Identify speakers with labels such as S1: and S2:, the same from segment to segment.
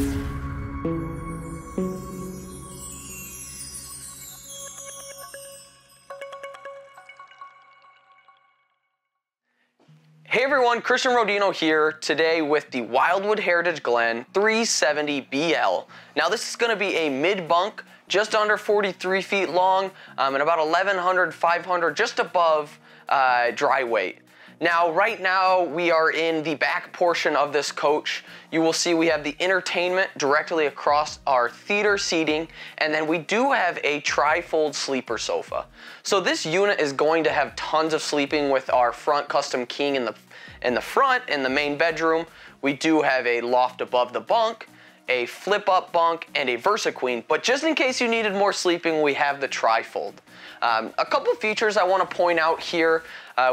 S1: Hey everyone, Christian Rodino here today with the Wildwood Heritage Glen 370BL. Now this is going to be a mid-bunk, just under 43 feet long, and about 1,100, 500, just above dry weight. Now, right now, we are in the back portion of this coach. You will see we have the entertainment directly across our theater seating, and then we do have a tri-fold sleeper sofa. So this unit is going to have tons of sleeping with our front custom king in the front, in the main bedroom. We do have a loft above the bunk, a flip-up bunk, and a Versa Queen, but just in case you needed more sleeping, we have the tri-fold. A couple features I want to point out here.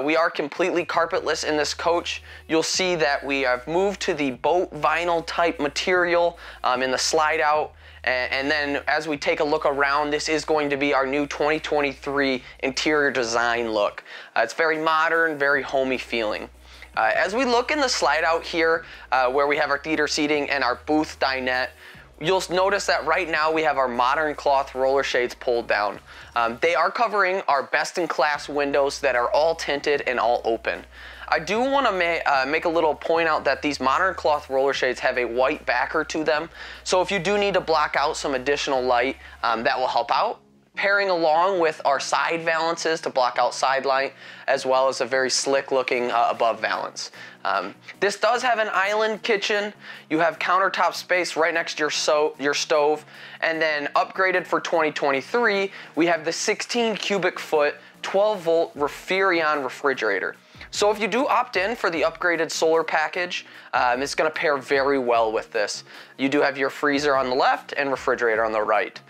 S1: We are completely carpetless in this coach. You'll see that we have moved to the boat vinyl type material in the slide out. And then as we take a look around, this is going to be our new 2023 interior design look. It's very modern, very homey feeling. As we look in the slide out here, where we have our theater seating and our booth dinette, you'll notice that right now we have our modern cloth roller shades pulled down. They are covering our best-in-class windows that are all tinted and all open. I do want to make a little point out that these modern cloth roller shades have a white backer to them. So if you do need to block out some additional light, that will help out. Pairing along with our side valances to block out side light, as well as a very slick looking above valance. This does have an island kitchen. You have countertop space right next to your stove, and then upgraded for 2023, we have the 16 cubic foot, 12 volt Refrion refrigerator. So if you do opt in for the upgraded solar package, it's going to pair very well with this. You do have your freezer on the left and refrigerator on the right.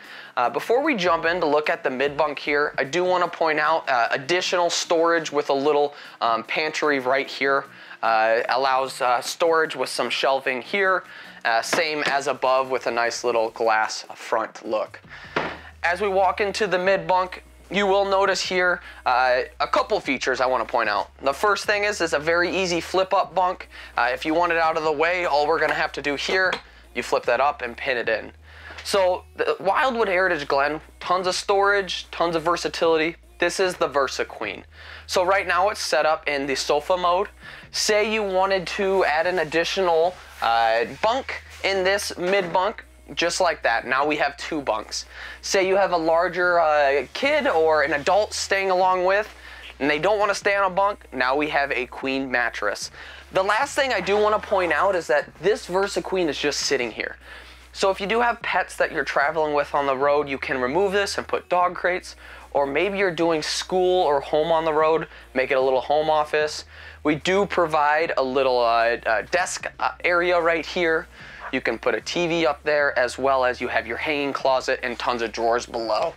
S1: Before we jump in to look at the mid-bunk here, I do want to point out additional storage with a little pantry right here. Allows storage with some shelving here, same as above with a nice little glass front look. As we walk into the mid-bunk, you will notice here a couple features I want to point out. The first thing is a very easy flip-up bunk. If you want it out of the way, all we're going to have to do here, you flip that up and pin it in. So the Wildwood Heritage Glen, tons of storage, tons of versatility. This is the Versa Queen. So right now it's set up in the sofa mode. Say you wanted to add an additional bunk in this mid-bunk, just like that. Now we have two bunks. Say you have a larger kid or an adult staying along with, and they don't want to stay on a bunk, now we have a queen mattress. The last thing I do want to point out is that this Versa Queen is just sitting here. So if you do have pets that you're traveling with on the road, you can remove this and put dog crates, or maybe you're doing school or home on the road, make it a little home office. We do provide a little desk area right here. You can put a TV up there, as well as you have your hanging closet and tons of drawers below.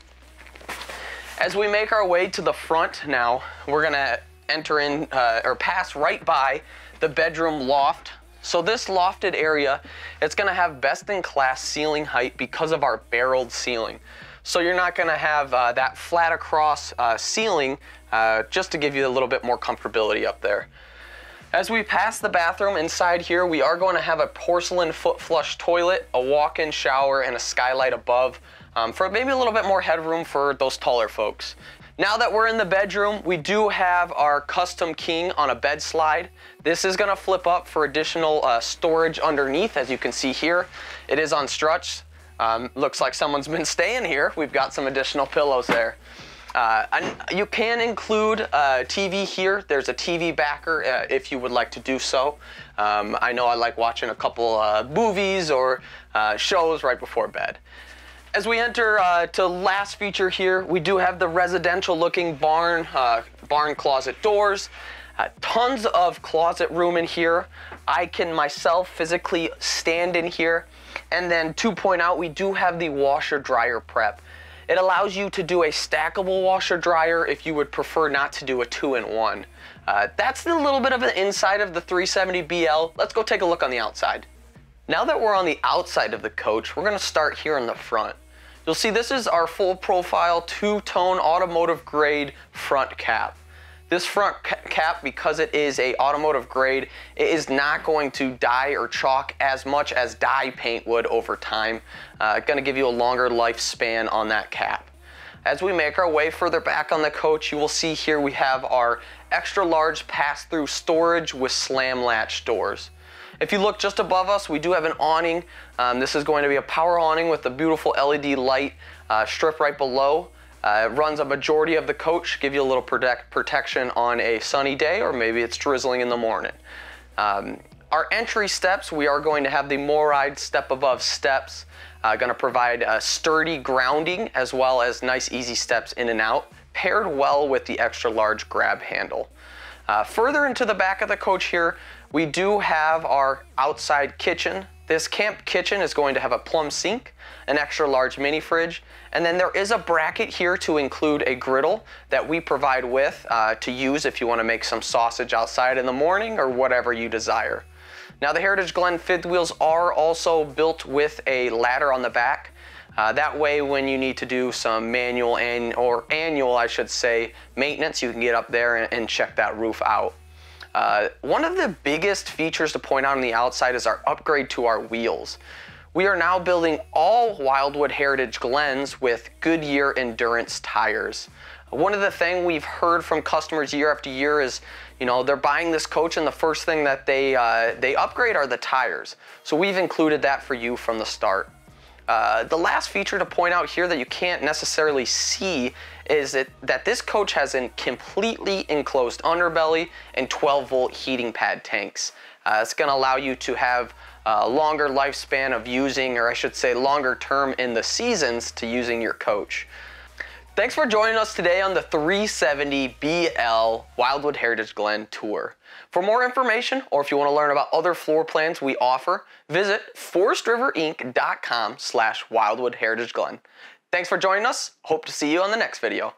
S1: As we make our way to the front now, we're gonna enter in or pass right by the bedroom loft. So this lofted area, it's gonna have best-in-class ceiling height because of our barreled ceiling. So you're not gonna have that flat across ceiling, just to give you a little bit more comfortability up there. As we pass the bathroom inside here, we are going to have a porcelain foot flush toilet, a walk-in shower, and a skylight above for maybe a little bit more headroom for those taller folks. Now that we're in the bedroom, we do have our custom king on a bed slide. This is going to flip up for additional storage underneath, as you can see here. It is on struts. Looks like someone's been staying here. We've got some additional pillows there. And you can include a TV here. There's a TV backer if you would like to do so. I know I like watching a couple movies or shows right before bed. As we enter to last feature here, we do have the residential looking barn closet doors. Tons of closet room in here. I can myself physically stand in here. And then to point out, we do have the washer dryer prep. It allows you to do a stackable washer dryer if you would prefer not to do a 2-in-1. That's a little bit of an inside of the 370BL. Let's go take a look on the outside. Now that we're on the outside of the coach, we're going to start here in the front. You'll see this is our full profile two-tone automotive grade front cap. This front cap, because it is a automotive grade, it is not going to dye or chalk as much as dye paint would over time. Going to give you a longer lifespan on that cap. As we make our way further back on the coach, you will see here we have our extra large pass-through storage with slam latch doors. If you look just above us, we do have an awning. This is going to be a power awning with a beautiful LED light strip right below. It runs a majority of the coach, give you a little protection on a sunny day, or maybe it's drizzling in the morning. Our entry steps, we are going to have the MORryde step above steps. Going to provide a sturdy grounding as well as nice easy steps in and out, paired well with the extra large grab handle. Further into the back of the coach here, we do have our outside kitchen. This camp kitchen is going to have a plumb sink, an extra large mini fridge, and then there is a bracket here to include a griddle that we provide with to use if you want to make some sausage outside in the morning or whatever you desire. Now the Heritage Glen fifth wheels are also built with a ladder on the back. That way when you need to do some manual or annual, I should say, maintenance, you can get up there and check that roof out. One of the biggest features to point out on the outside is our upgrade to our wheels. We are now building all Wildwood Heritage Glens with Goodyear Endurance tires. One of the things we've heard from customers year after year is, you know, they're buying this coach and the first thing that they upgrade are the tires. So we've included that for you from the start. The last feature to point out here that you can't necessarily see is that this coach has a completely enclosed underbelly and 12-volt heating pad tanks. It's going to allow you to have a longer lifespan of using, or I should say longer term in the seasons to using your coach. Thanks for joining us today on the 370BL Wildwood Heritage Glen tour. For more information, or if you want to learn about other floor plans we offer, visit ForestRiverInc.com/Wildwood Heritage Glen. Thanks for joining us. Hope to see you on the next video.